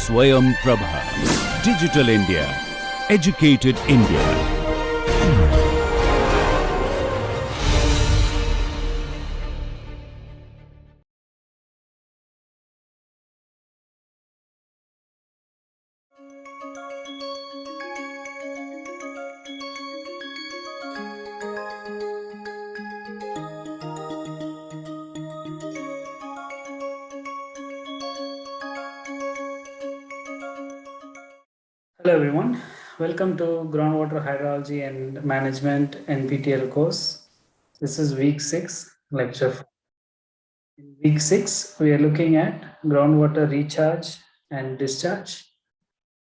Swayam Prabha. Digital India. Educated India. Hello everyone, welcome to Groundwater Hydrology and Management NPTEL course. This is week 6, lecture 4. In week 6, we are looking at groundwater recharge and discharge,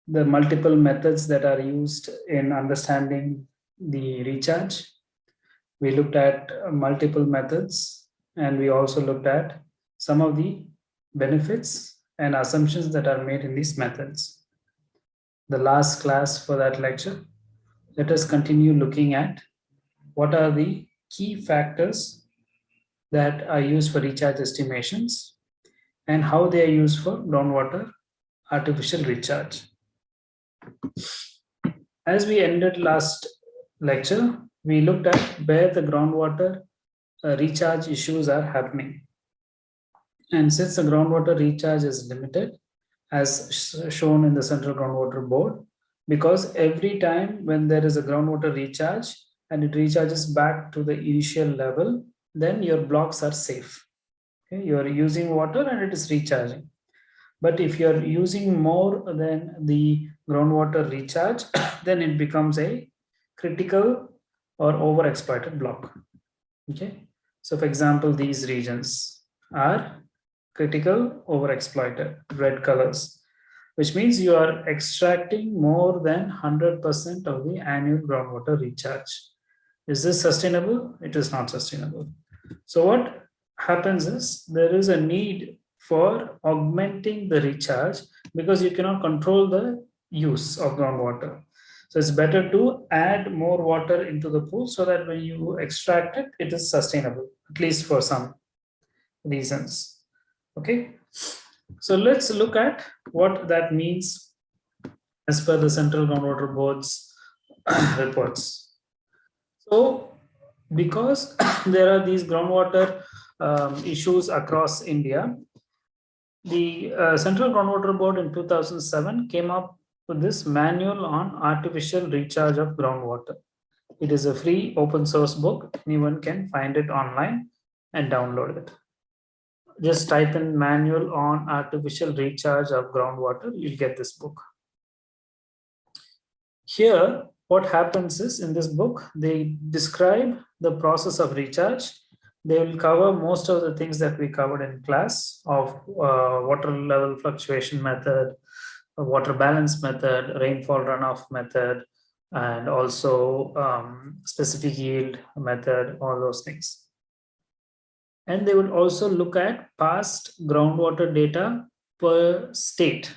the multiple methods that are used in understanding the recharge. We looked at multiple methods and we also looked at some of the benefits and assumptions that are made in these methods. The last class for that lecture, let us continue looking at what are the key factors that are used for recharge estimations and how they are used for groundwater artificial recharge. As we ended last lecture, we looked at where the groundwater recharge issues are happening. And since the groundwater recharge is limited, as shown in the Central Groundwater Board, because every time when there is a groundwater recharge and it recharges back to the initial level, then your blocks are safe. Okay? You are using water and it is recharging. But if you are using more than the groundwater recharge, then it becomes a critical or overexploited block. Okay. So for example, these regions are critical overexploited, red colors, which means you are extracting more than 100% of the annual groundwater recharge. Is this sustainable? It is not sustainable. So what happens is there is a need for augmenting the recharge because you cannot control the use of groundwater. So it's better to add more water into the pool so that when you extract it, it is sustainable, at least for some reasons. Okay, so let's look at what that means as per the Central Groundwater Board's reports. So because there are these groundwater issues across India, the Central Groundwater Board in 2007 came up with this manual on artificial recharge of groundwater. It is a free open source book. Anyone can find it online and download it. Just type in manual on artificial recharge of groundwater, you'll get this book. Here, what happens is in this book, they describe the process of recharge. They will cover most of the things that we covered in class of water level fluctuation method, water balance method, rainfall runoff method, and also specific yield method, all those things. And they will also look at past groundwater data per state.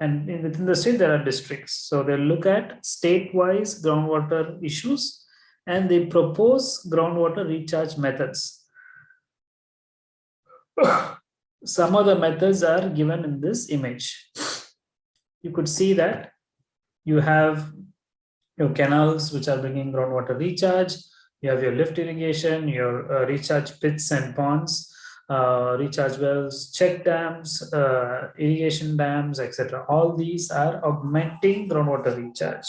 And within the state, there are districts. So they'll look at state-wise groundwater issues and they propose groundwater recharge methods. Some of the methods are given in this image. You could see that you have your canals which are bringing groundwater recharge. You have your lift irrigation, your recharge pits and ponds, recharge wells, check dams, irrigation dams, etc. All these are augmenting groundwater recharge.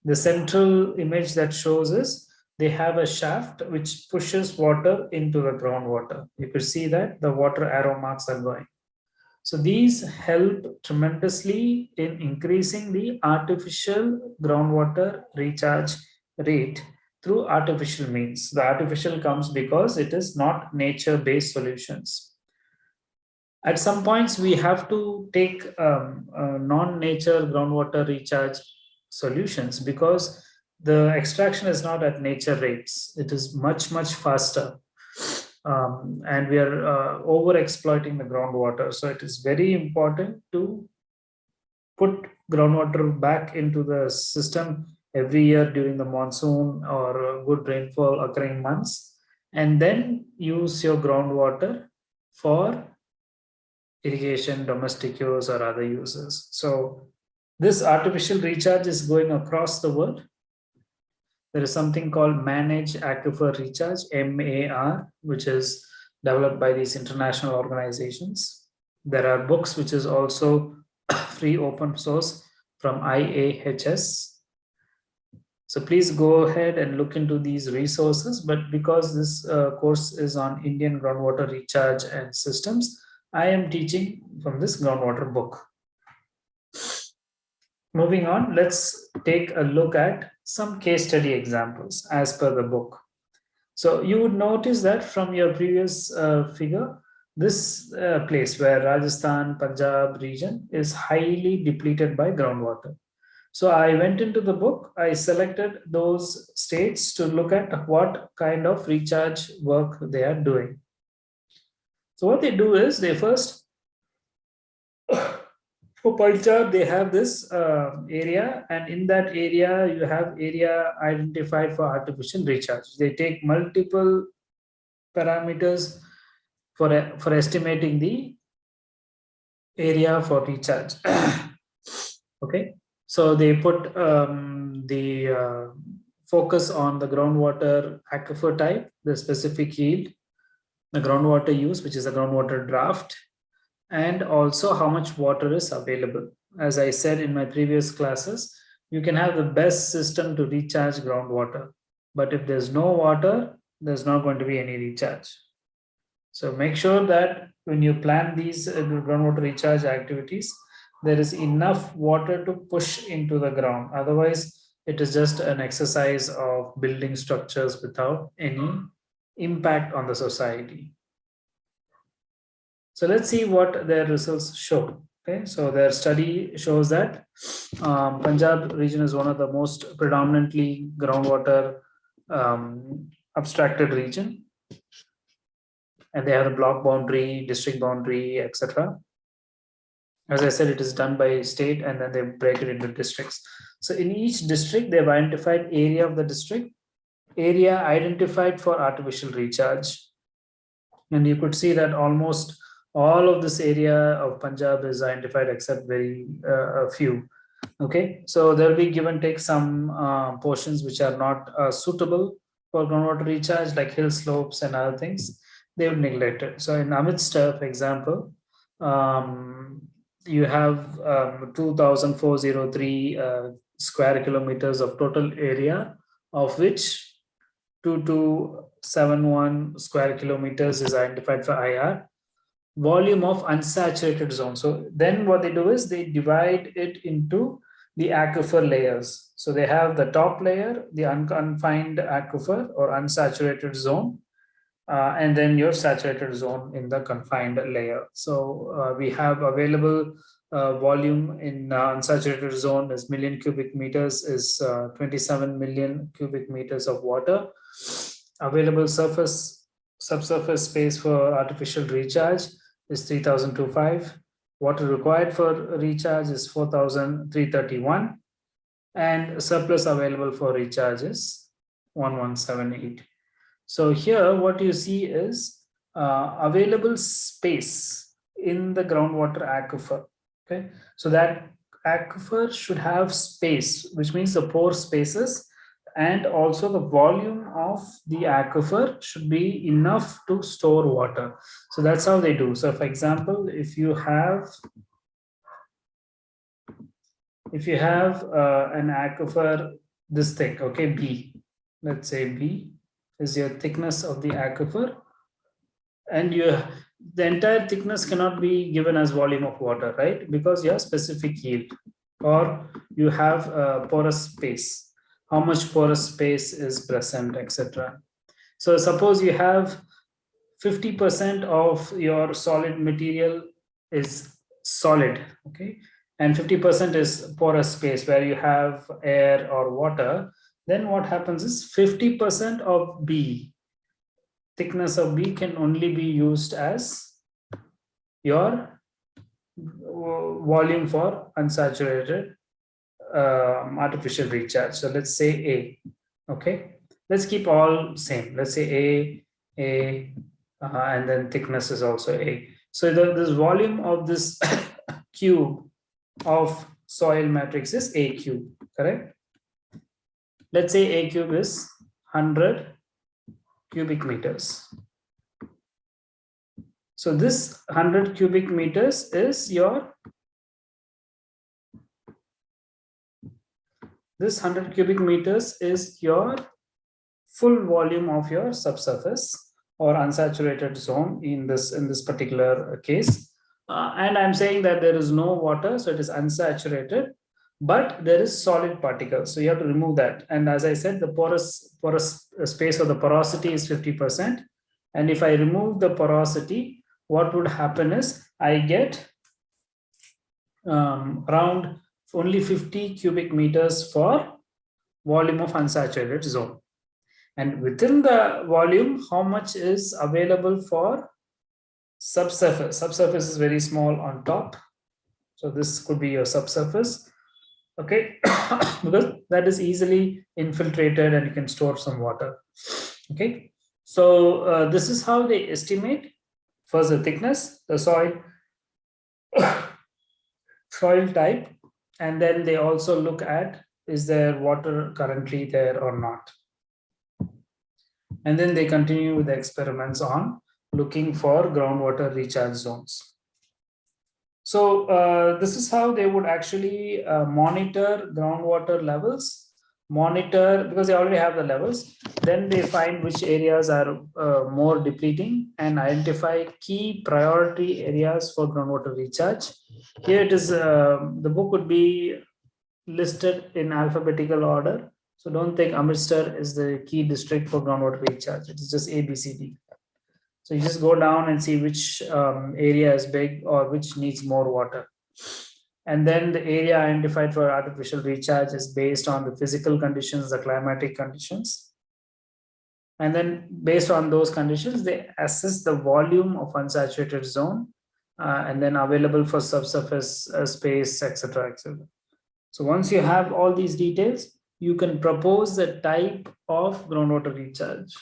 The central image that shows is they have a shaft which pushes water into the groundwater. You could see that the water arrow marks are going. So these help tremendously in increasing the artificial groundwater recharge rate through artificial means. The artificial comes because it is not nature-based solutions. At some points, we have to take non-nature groundwater recharge solutions because the extraction is not at nature rates. It is much, much faster. And we are over exploiting the groundwater. So it is very important to put groundwater back into the system every year during the monsoon or good rainfall occurring months, and then use your groundwater for irrigation, domestic use, or other uses. So this artificial recharge is going across the world. There is something called Managed Aquifer Recharge, MAR, which is developed by these international organizations. There are books which is also free open source from IAHS. So please go ahead and look into these resources. But because this course is on Indian groundwater recharge and systems, I am teaching from this groundwater book. Moving on, let's take a look at some case study examples as per the book. So you would notice that from your previous figure, this place where Rajasthan, Punjab region is highly depleted by groundwater. So I went into the book, I selected those states to look at what kind of recharge work they are doing. So what they do is they first, for Punjab, they have this area, and in that area, you have area identified for artificial recharge. They take multiple parameters for estimating the area for recharge. Okay, so they put the focus on the groundwater aquifer type, the specific yield, the groundwater use, which is a groundwater draft, and also how much water is available. As I said in my previous classes, you can have the best system to recharge groundwater, but if there's no water, there's not going to be any recharge. So make sure that when you plan these groundwater recharge activities, there is enough water to push into the ground. Otherwise, it is just an exercise of building structures without any impact on the society. So let's see what their results show. Okay, so their study shows that Punjab region is one of the most predominantly groundwater abstracted region, and they have a block boundary, district boundary, etc. As I said, it is done by state, and then they break it into districts. So in each district, they've identified area of the district, area identified for artificial recharge, and you could see that almost all of this area of Punjab is identified except very a few. Okay, so there will be give and take some portions which are not suitable for groundwater recharge, like hill slopes and other things. They would neglect it. So in Amritsar, for example, you have 2,403 square kilometers of total area, of which 2271 square kilometers is identified for IR. Volume of unsaturated zone. So then what they do is they divide it into the aquifer layers. So they have the top layer, the unconfined aquifer or unsaturated zone, and then your saturated zone in the confined layer. So we have available volume in unsaturated zone is million cubic meters, is 27 million cubic meters of water. Available subsurface space for artificial recharge is 3,025. Water required for recharge is 4,331, and surplus available for recharge is 1,178. So here what you see is available space in the groundwater aquifer. Okay, so that aquifer should have space, which means the pore spaces, and also the volume of the aquifer should be enough to store water. So that's how they do. So for example, if you have an aquifer this thick, okay, B, let's say B is your thickness of the aquifer, and the entire thickness cannot be given as volume of water, right? Because you have specific yield, or you have porous space. How much porous space is present, etc. So suppose you have 50% of your solid material is solid, okay, and 50% is porous space where you have air or water. Then what happens is 50% of B, thickness of B, can only be used as your volume for unsaturated artificial recharge. So let's say A. Okay, let's keep all same. Let's say A, and then thickness is also A. So this volume of this cube of soil matrix is A cube, correct? Let's say A cube is 100 cubic meters. So this 100 cubic meters is your, this 100 cubic meters is your full volume of your subsurface or unsaturated zone in this particular case. And I'm saying that there is no water, so it is unsaturated, but there is solid particles. So you have to remove that. And as I said, the porous space or the porosity is 50%. And if I remove the porosity, what would happen is I get around only 50 cubic meters for volume of unsaturated zone. And within the volume, how much is available for subsurface? Subsurface is very small on top. So this could be your subsurface. Okay, because that is easily infiltrated and you can store some water. Okay, so this is how they estimate first the thickness, the soil, soil type, and then they also look at is there water currently there or not. And then they continue with the experiments on looking for groundwater recharge zones. So this is how they would actually monitor groundwater levels, monitor because they already have the levels. Then they find which areas are more depleting and identify key priority areas for groundwater recharge. Here it is, the book would be listed in alphabetical order. So don't think Amritsar is the key district for groundwater recharge. It is just A, B, C, D. So you just go down and see which area is big or which needs more water. And then the area identified for artificial recharge is based on the physical conditions, the climatic conditions. And then based on those conditions, they assess the volume of unsaturated zone and then available for subsurface space, etc., etc. So once you have all these details, you can propose the type of groundwater recharge.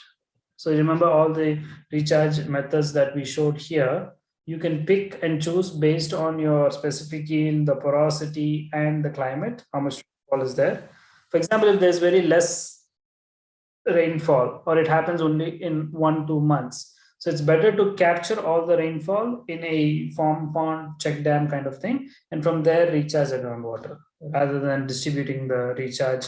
So remember all the recharge methods that we showed here. You can pick and choose based on your specific yield, the porosity, and the climate, how much rainfall is there. For example, if there's very less rainfall or it happens only in 1-2 months, so it's better to capture all the rainfall in a farm pond, check dam kind of thing, and from there recharge the groundwater rather than distributing the recharge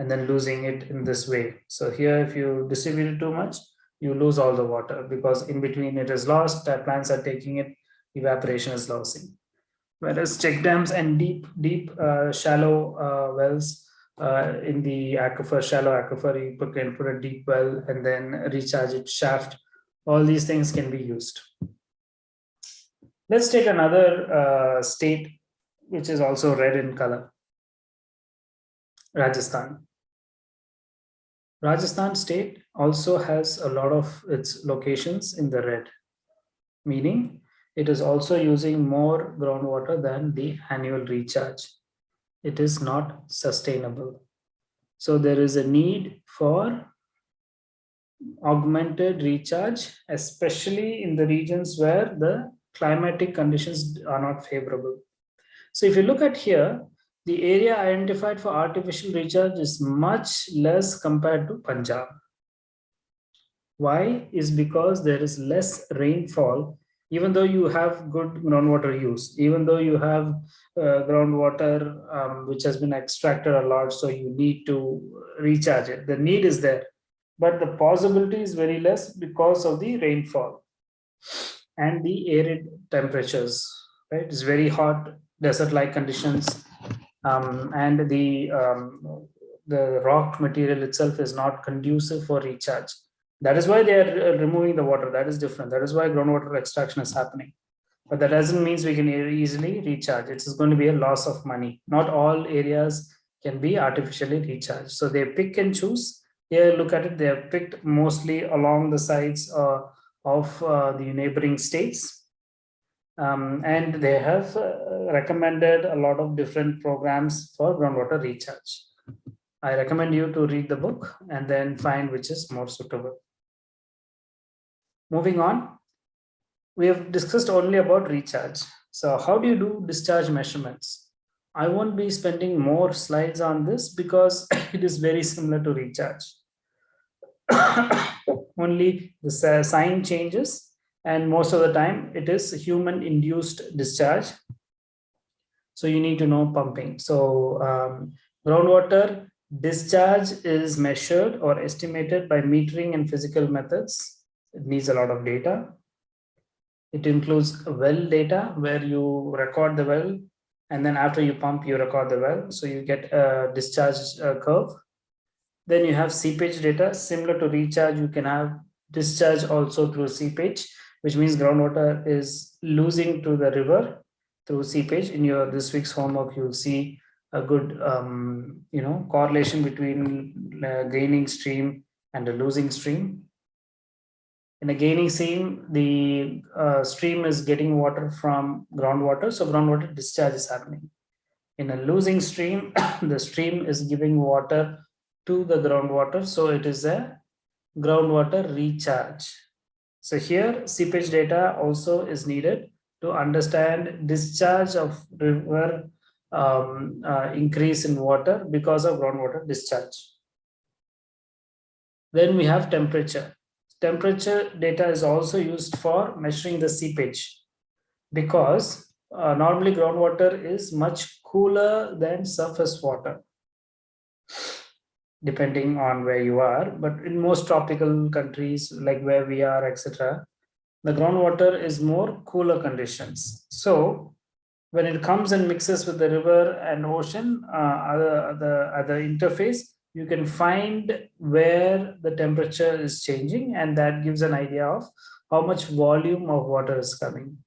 and then losing it in this way. So here, if you distribute it too much, you lose all the water because in between it is lost, plants are taking it, evaporation is losing. Whereas check dams and deep shallow wells in the aquifer, shallow aquifer, you can put a deep well and then recharge it shaft. All these things can be used. Let's take another state which is also red in color. Rajasthan. Rajasthan state also has a lot of its locations in the red, meaning it is also using more groundwater than the annual recharge. It is not sustainable. So there is a need for augmented recharge, especially in the regions where the climatic conditions are not favorable. So if you look at here, the area identified for artificial recharge is much less compared to Punjab. Why? Is because there is less rainfall, even though you have good groundwater use, even though you have groundwater which has been extracted a lot, so you need to recharge it. The need is there, but the possibility is very less because of the rainfall and the arid temperatures. Right? It's very hot, desert-like conditions. And the rock material itself is not conducive for recharge. That is why they are removing the water. That is different. That is why groundwater extraction is happening. But that doesn't mean we can easily recharge. It's going to be a loss of money. Not all areas can be artificially recharged. So they pick and choose. Here, look at it. They have picked mostly along the sides of the neighboring states. And they have recommended a lot of different programs for groundwater recharge. I recommend you to read the book and then find which is more suitable. Moving on, we have discussed only about recharge. So how do you do discharge measurements? I won't be spending more slides on this because it is very similar to recharge. Only the sign changes, and most of the time it is human induced discharge. So you need to know pumping. So groundwater discharge is measured or estimated by metering and physical methods. It needs a lot of data. It includes well data where you record the well, and then after you pump, you record the well. So you get a discharge curve. Then you have seepage data. Similar to recharge, you can have discharge also through seepage, which means groundwater is losing to the river through seepage. In your this week's homework, you'll see a good correlation between gaining stream and a losing stream. In a gaining stream, the stream is getting water from groundwater, so groundwater discharge is happening. In a losing stream, the stream is giving water to the groundwater, so it is a groundwater recharge. So here seepage data also is needed to understand discharge of river increase in water because of groundwater discharge. Then we have temperature. Temperature data is also used for measuring the seepage because normally groundwater is much cooler than surface water, depending on where you are. But in most tropical countries like where we are, etc., the groundwater is more cooler conditions. So when it comes and mixes with the river and ocean, at the interface, you can find where the temperature is changing, and that gives an idea of how much volume of water is coming.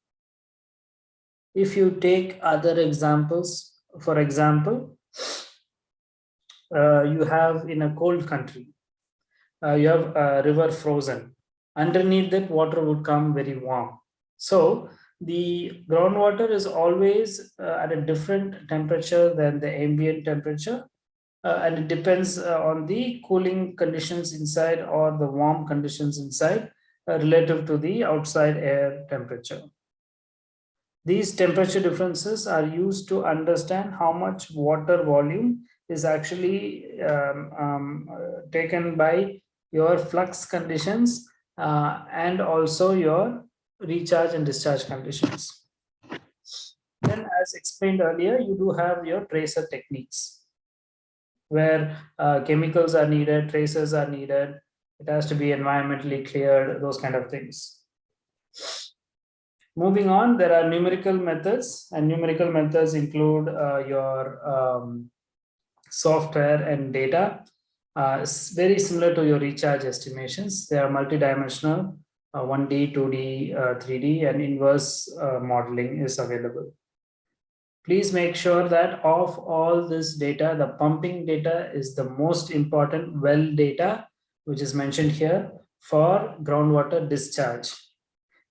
If you take other examples, for example, you have in a cold country, you have a river frozen. Underneath that, water would come very warm. So the groundwater is always at a different temperature than the ambient temperature. And it depends on the cooling conditions inside or the warm conditions inside relative to the outside air temperature. These temperature differences are used to understand how much water volume is actually taken by your flux conditions and also your recharge and discharge conditions. Then, as explained earlier, you do have your tracer techniques where chemicals are needed, tracers are needed. It has to be environmentally cleared, those kind of things. Moving on, there are numerical methods, and numerical methods include your software and data. It's very similar to your recharge estimations. They are multidimensional, 1D, 2D, 3D, and inverse modeling is available. Please make sure that of all this data, the pumping data is the most important well data, which is mentioned here for groundwater discharge.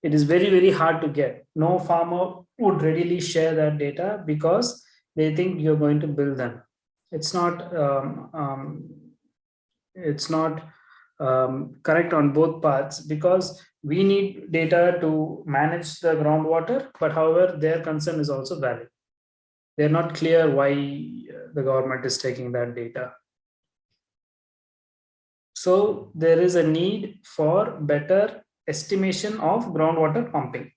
It is very, very hard to get. No farmer would readily share that data because they think you're going to bill them. It's not correct on both parts because we need data to manage the groundwater, but however, their concern is also valid. They're not clear why the government is taking that data. So there is a need for better estimation of groundwater pumping,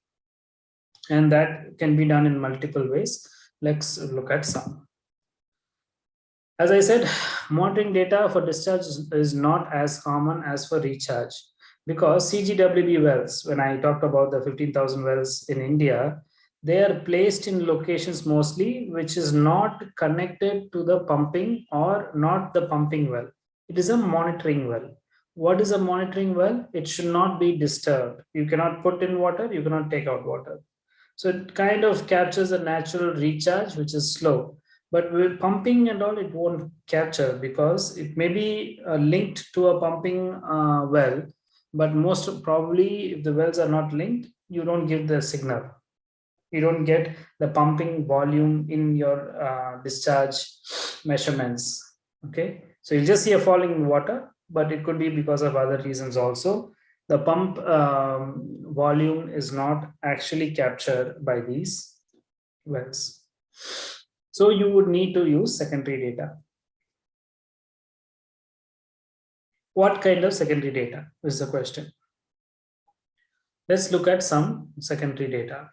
and that can be done in multiple ways. Let's look at some. As I said, monitoring data for discharge is not as common as for recharge because CGWB wells, when I talked about the 15,000 wells in India, they are placed in locations mostly which is not connected to the pumping or not the pumping well. It is a monitoring well. What is a monitoring well? It should not be disturbed. You cannot put in water, you cannot take out water. So it kind of captures a natural recharge, which is slow. But with pumping and all, it won't capture because it may be linked to a pumping well. But most probably, if the wells are not linked, you don't give the signal. You don't get the pumping volume in your discharge measurements. Okay, so you just see a falling in water, but it could be because of other reasons also. The pump volume is not actually captured by these wells. So you would need to use secondary data. What kind of secondary data is the question? Let's look at some secondary data.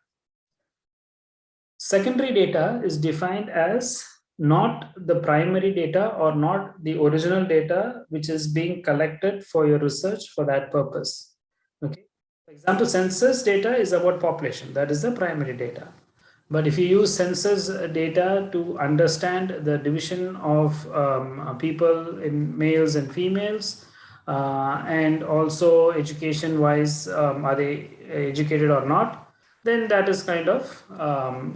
Secondary data is defined as not the primary data or not the original data which is being collected for your research for that purpose. Okay. For example, census data is about population. That is the primary data. But if you use census data to understand the division of people in males and females, and also education wise, are they educated or not, then that is kind of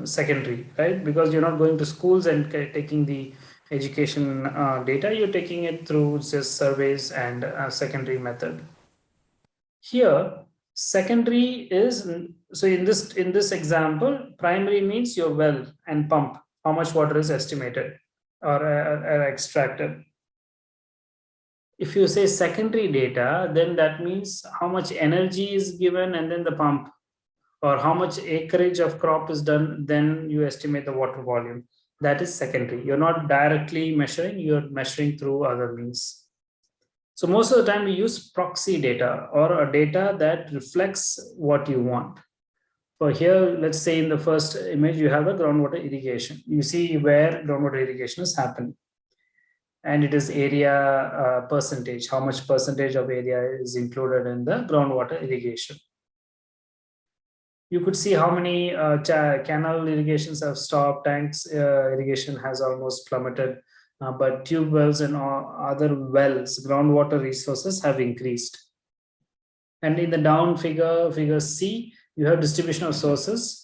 secondary, right? Because you're not going to schools and taking the education data, you're taking it through just surveys and secondary method. Here, secondary is, so in this example, primary means your well and pump, how much water is estimated or extracted. If you say secondary data, then that means how much energy is given and then the pump, or how much acreage of crop is done, then you estimate the water volume. That is secondary. You're not directly measuring, you're measuring through other means. So most of the time we use proxy data or a data that reflects what you want. For here, let's say in the first image, you have a groundwater irrigation. You see where groundwater irrigation is happening. And it is area percentage, how much percentage of area is included in the groundwater irrigation. You could see how many canal irrigations have stopped, tanks irrigation has almost plummeted, but tube wells and other wells, groundwater resources have increased. And in the down figure C, you have distribution of sources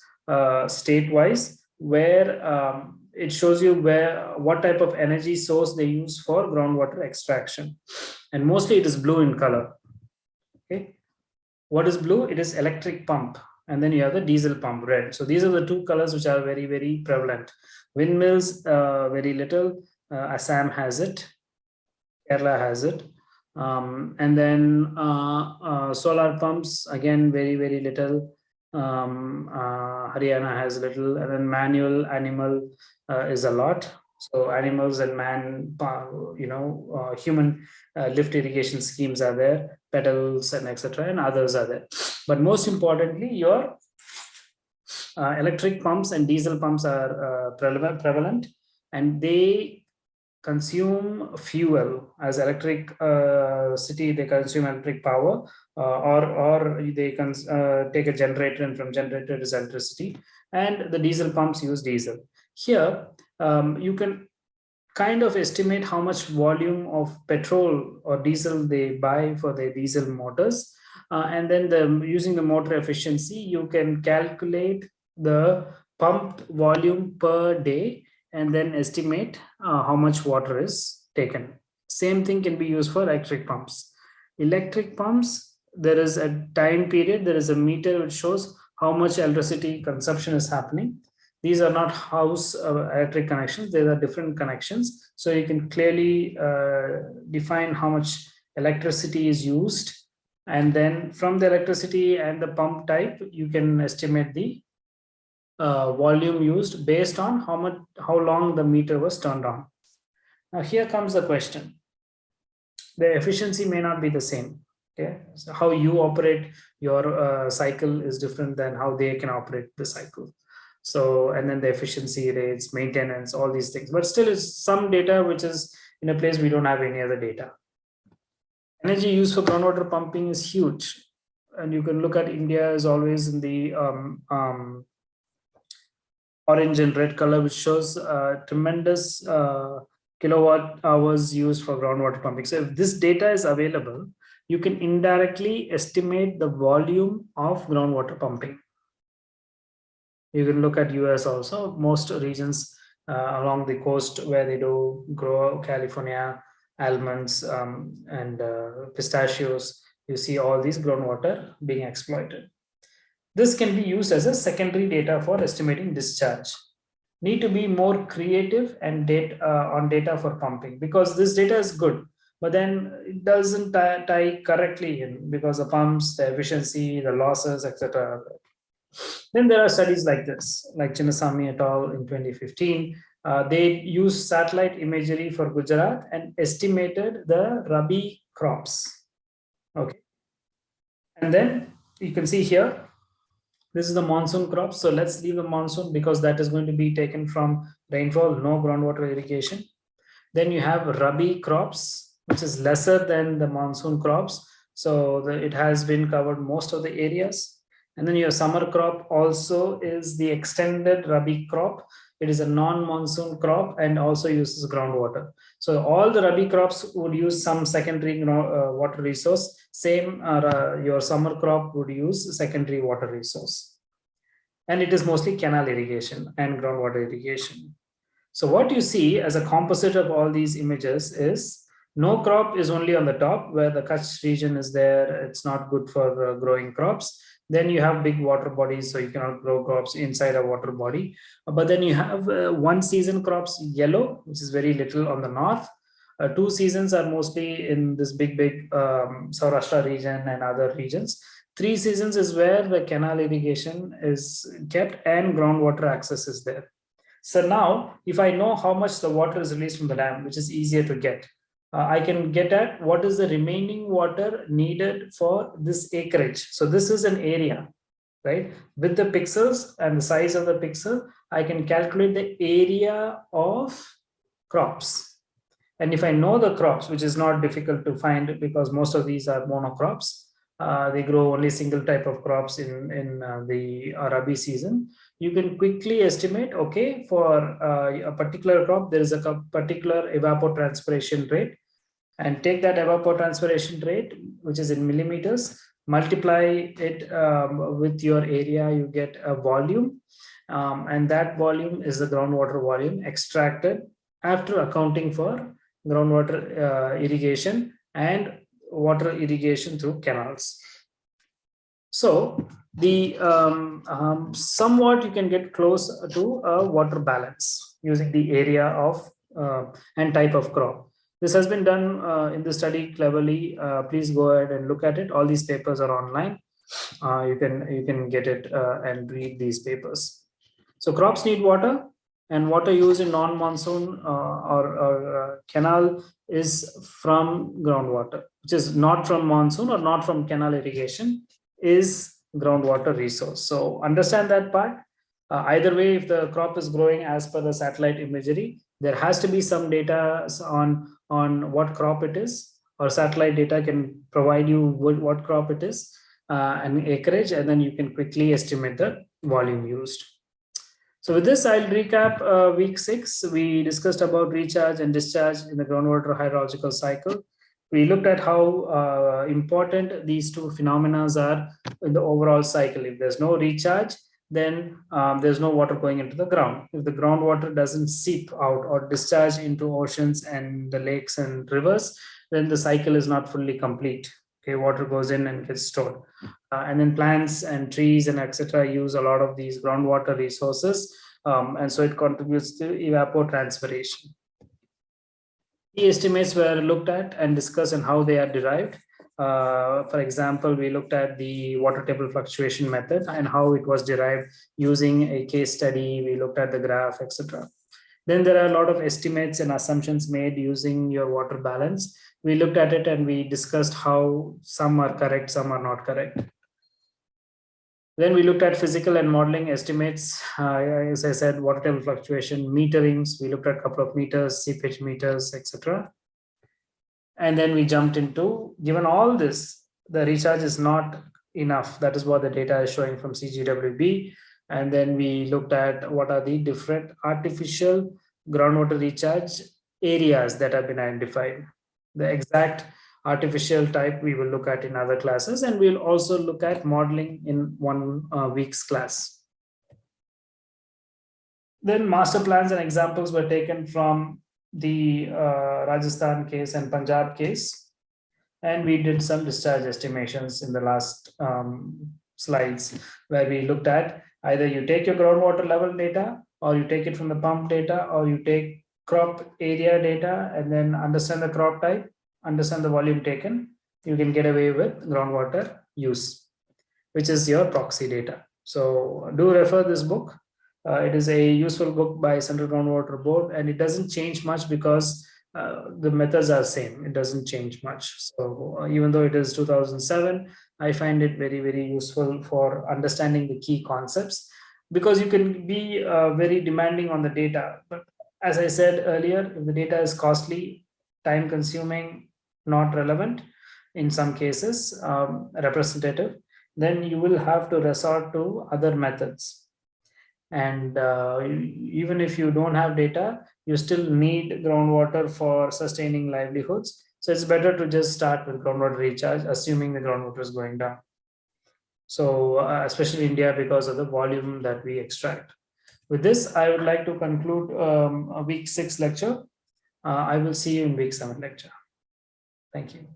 state-wise, where it shows you what type of energy source they use for groundwater extraction. And mostly it is blue in color. Okay, what is blue? It is electric pump. And then you have the diesel pump, red. So these are the two colors which are very, very prevalent. Windmills, very little. Assam has it. Kerala has it. And then solar pumps, again, very, very little. Haryana has little. And then manual animal is a lot. So animals and man, human lift irrigation schemes are there, pedals and etc. and others are there. But most importantly, your electric pumps and diesel pumps are prevalent, and they consume fuel as electric city. They consume electric power, or they can take a generator, and from generator is electricity. And the diesel pumps use diesel. Here, you can kind of estimate how much volume of petrol or diesel they buy for their diesel motors. And then using the motor efficiency, you can calculate the pumped volume per day and then estimate how much water is taken. Same thing can be used for electric pumps. Electric pumps, there is a time period, there is a meter which shows how much electricity consumption is happening. These are not house electric connections, they are different connections. So you can clearly define how much electricity is used. And then from the electricity and the pump type, you can estimate the volume used based on how long the meter was turned on. Now here comes the question. The efficiency may not be the same. Okay, so how you operate your cycle is different than how they can operate the cycle. So, and then the efficiency rates, maintenance, all these things. But still, it's some data which is in a place we don't have any other data. Energy used for groundwater pumping is huge. And you can look at India is always in the orange and red color, which shows tremendous kilowatt hours used for groundwater pumping. So if this data is available, you can indirectly estimate the volume of groundwater pumping. You can look at US also, most regions along the coast where they do grow California, almonds and pistachios, you see all these groundwater being exploited. This can be used as a secondary data for estimating discharge. Need to be more creative and on data for pumping, because this data is good, but then it doesn't tie correctly in because the pumps, the efficiency, the losses, etc. Then there are studies like this, like Chinnasamy et al. In 2015. They used satellite imagery for Gujarat and estimated the Rabi crops. Okay. And then you can see here, this is the monsoon crops. So let's leave the monsoon because that is going to be taken from rainfall, no groundwater irrigation. Then you have Rabi crops, which is lesser than the monsoon crops. So it has been covered most of the areas. And then your summer crop also is the extended Rabi crop. It is a non-monsoon crop and also uses groundwater. So all the Rabi crops would use some secondary water resource. Same, your summer crop would use secondary water resource. And it is mostly canal irrigation and groundwater irrigation. So what you see as a composite of all these images is no crop is only on the top where the Kutch region is there. It's not good for growing crops. Then you have big water bodies, so you cannot grow crops inside a water body. But then you have one season crops yellow, which is very little on the north. 2 seasons are mostly in this big Saurashtra region and other regions. 3 seasons is where the canal irrigation is kept and groundwater access is there. So now, if I know how much the water is released from the dam, which is easier to get, I can get at what is the remaining water needed for this acreage. So this is an area, right? With the pixels and the size of the pixel, I can calculate the area of crops. And if I know the crops, which is not difficult to find because most of these are monocrops, they grow only single type of crops in the Rabi season. You can quickly estimate, okay, for a particular crop, there is a particular evapotranspiration rate, and take that evapotranspiration rate, which is in millimeters, multiply it with your area, you get a volume, and that volume is the groundwater volume extracted after accounting for groundwater irrigation and water irrigation through canals. So the somewhat you can get close to a water balance using the area of and type of crop. This has been done in the study cleverly. Please go ahead and look at it. All these papers are online. You can get it and read these papers. So crops need water, and water used in non-monsoon or canal is from groundwater, which is not from monsoon or not from canal irrigation, is groundwater resource. So understand that part. Either way, if the crop is growing as per the satellite imagery, there has to be some data on what crop it is, or satellite data can provide you what crop it is, and acreage, and then you can quickly estimate the volume used. So with this, I'll recap week 6. We discussed about recharge and discharge in the groundwater hydrological cycle. We looked at how important these two phenomena are in the overall cycle. If there's no recharge, then there's no water going into the ground. If the groundwater doesn't seep out or discharge into oceans and the lakes and rivers, then the cycle is not fully complete. Okay, water goes in and gets stored. And then plants and trees and etc. use a lot of these groundwater resources. And so it contributes to evapotranspiration. Key estimates were looked at and discussed and how they are derived. For example, we looked at the water table fluctuation method and how it was derived using a case study. We looked at the graph, etc. Then there are a lot of estimates and assumptions made using your water balance. We looked at it and we discussed how some are correct, some are not correct. Then we looked at physical and modeling estimates. As I said, water table fluctuation, meterings. We looked at a couple of meters, seepage meters, etc. And then we jumped into, given all this, the recharge is not enough. That is what the data is showing from CGWB. And then we looked at what are the different artificial groundwater recharge areas that have been identified. The exact artificial type we will look at in other classes, and we'll also look at modeling in one week's class. Then master plans and examples were taken from the Rajasthan case and Punjab case, and we did some discharge estimations in the last slides, where we looked at either you take your groundwater level data, or you take it from the pump data, or you take crop area data and then understand the crop type, understand the volume taken, you can get away with groundwater use, which is your proxy data. So do refer this book. It is a useful book by Central Groundwater Board, and it doesn't change much because the methods are same. It doesn't change much. So even though it is 2007, I find it very, very useful for understanding the key concepts, because you can be very demanding on the data. But as I said earlier, if the data is costly, time consuming, not relevant, in some cases, representative, then you will have to resort to other methods. And even if you don't have data, you still need groundwater for sustaining livelihoods. So it's better to just start with groundwater recharge, assuming the groundwater is going down. So especially India, because of the volume that we extract. With this, I would like to conclude a week 6 lecture. I will see you in week 7 lecture. Thank you.